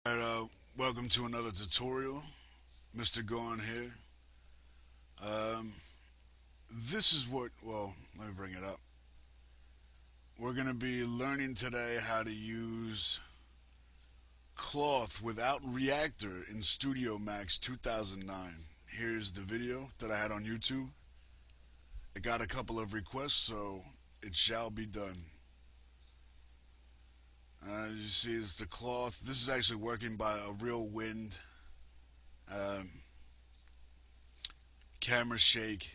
Alright, welcome to another tutorial. Mr. Gorn here. Um, this is let me bring it up. We're going to be learning today how to use cloth without reactor in Studio Max 2009. Here's the video that I had on YouTube. It got a couple of requests, so it shall be done. As you see, it's the cloth. This is actually working by a real wind. Um, Camera shake.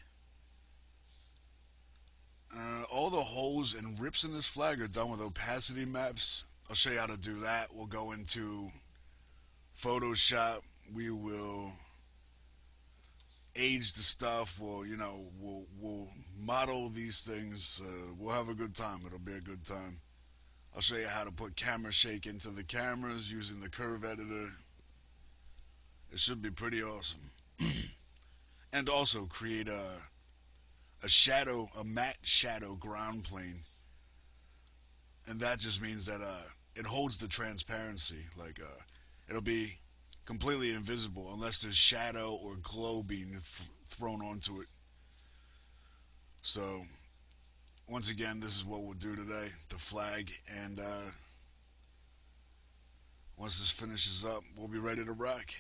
All the holes and rips in this flag are done with opacity maps. I'll show you how to do that. We'll go into Photoshop. We will age the stuff. We'll model these things. We'll have a good time. It'll be a good time. I'll show you how to put camera shake into the cameras using the curve editor. It should be pretty awesome. And also create a matte shadow ground plane, and that just means that it holds the transparency. It'll be completely invisible unless there's shadow or glow being thrown onto it. So once again, this is what we'll do today: the flag, and once this finishes up, we'll be ready to rock.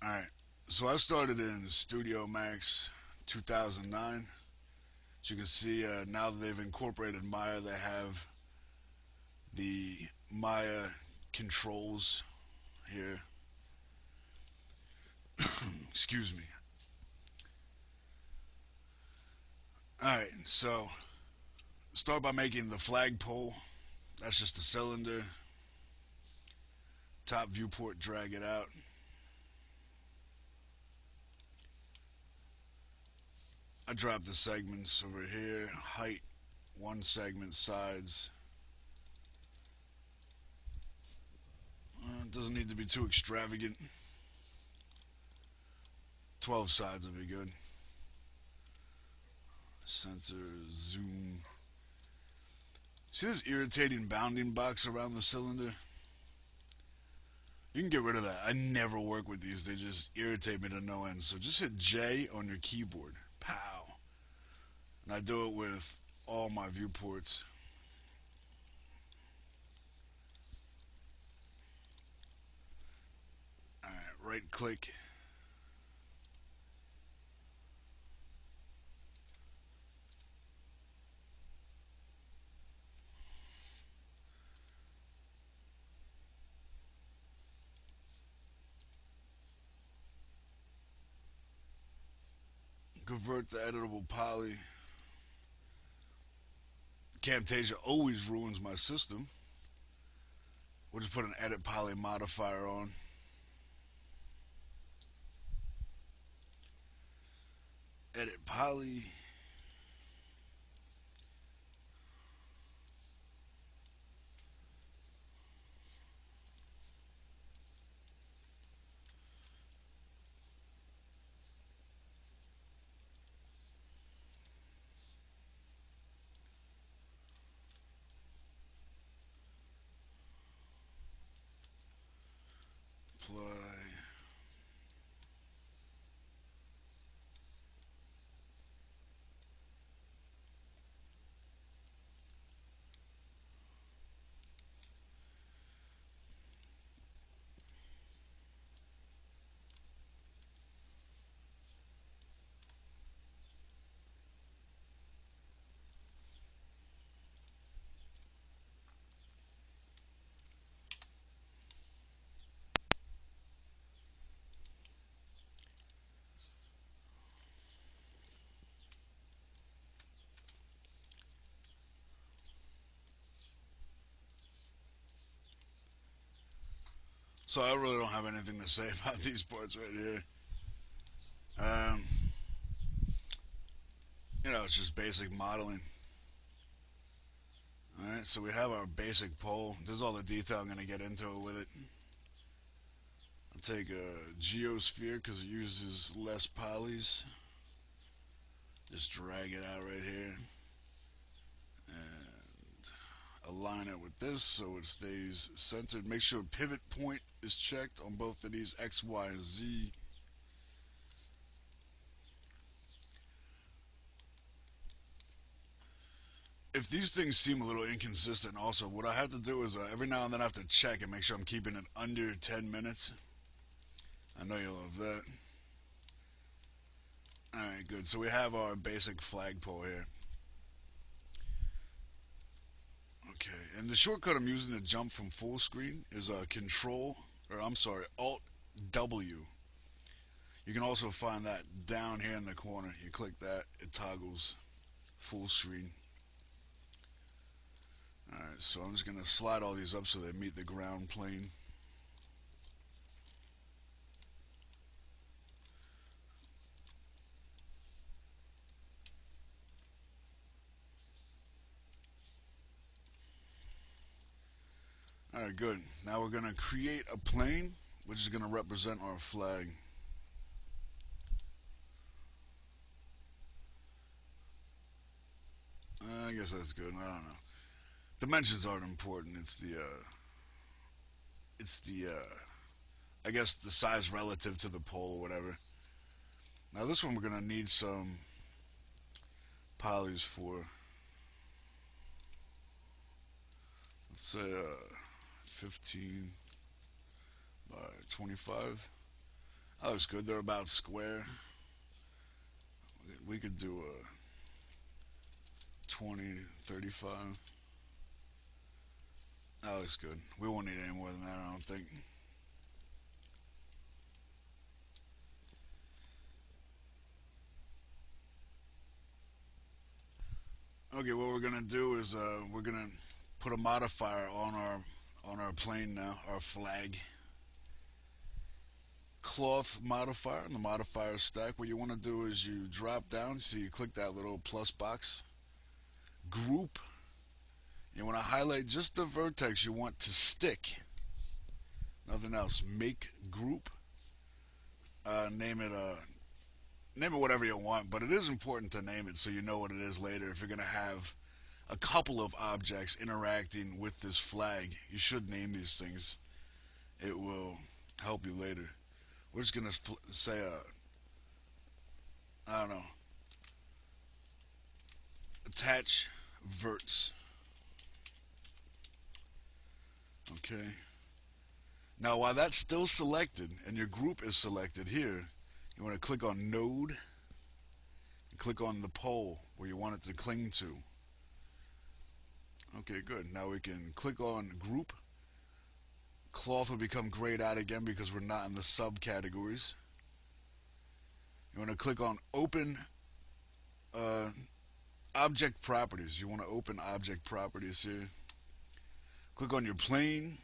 All right. So I started in Studio Max 2009. As you can see, now that they've incorporated Maya, they have the Maya controls here. Excuse me. Alright, so start by making the flagpole. That's just the cylinder. Top viewport, drag it out. I drop the segments over here. Height, one segment, sides. It doesn't need to be too extravagant. 12 sides will be good. Center, zoom. See this irritating bounding box around the cylinder? You can get rid of that. I never work with these. They just irritate me to no end. So just hit J on your keyboard. Pow. And I do it with all my viewports. Alright, right click. Convert to editable poly. Camtasia always ruins my system. We'll just put an edit poly modifier on. Edit poly. Apply. So I really don't have anything to say about these parts right here. Um, it's just basic modeling. Alright, so we have our basic pole. This is all the detail I'm going to get into with it. I'll take a geosphere because it uses less polys. Just drag it out right here. And align it with this so it stays centered. Make sure pivot point is checked on both of these, X, Y, and Z. If these things seem a little inconsistent, also, what I have to do is every now and then I have to check and make sure I'm keeping it under 10 minutes. I know you'll love that. Alright, good. So we have our basic flagpole here. Okay, and the shortcut I'm using to jump from full screen is Alt W. You can also find that down here in the corner. You click that, it toggles full screen. Alright, so I'm just going to slide all these up so they meet the ground plane. Alright, good. Now we're going to create a plane which is going to represent our flag. I guess that's good. I don't know. Dimensions aren't important. I guess the size relative to the pole or whatever. Now this one we're gonna need some polys for. Let's say 15 by 25. That looks good. They're about square. We could do a 20, 35. That looks good. We won't need any more than that, I don't think. Okay, what we're gonna do is we're gonna put a modifier on our plane now, our flag. Cloth modifier in the modifier stack. What you want to do is you drop down, so you click that little plus box. Group. You want to highlight just the vertex you want to stick. Nothing else. Make group. Name it whatever you want, but it is important to name it so you know what it is later. If you're going to have a couple of objects interacting with this flag, you should name these things. It will help you later. We're just going to say, I don't know, attach verts. Okay. Now, while that's still selected and your group is selected here, you want to click on Node and click on the pole where you want it to cling to. Okay, good. Now we can click on Group. Cloth will become grayed out again because we're not in the subcategories. You want to click on Open Object Properties. You want to open Object Properties here. Click on your plane,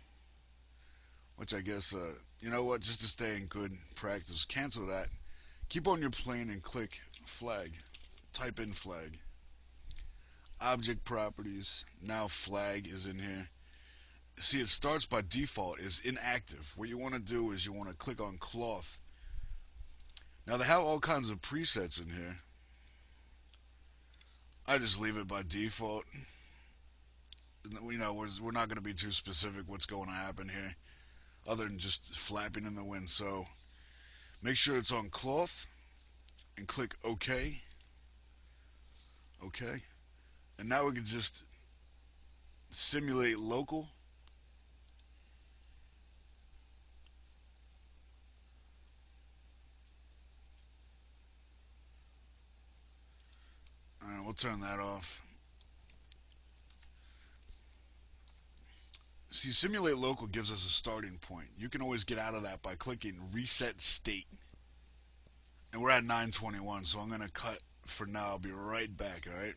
which I guess, you know what, just to stay in good practice, cancel that. Keep on your plane and click Flag. Type in Flag. Object Properties. Now Flag is in here. See, it starts by default is inactive. What you want to do is you want to click on Cloth. Now they have all kinds of presets in here. I just leave it by default. You know, we're not going to be too specific what's going to happen here other than just flapping in the wind. So make sure it's on Cloth and click OK. Okay. And now we can just simulate local. Alright, we'll turn that off. See, simulate local gives us a starting point. You can always get out of that by clicking reset state. And we're at 9:21, so I'm going to cut for now. I'll be right back, alright?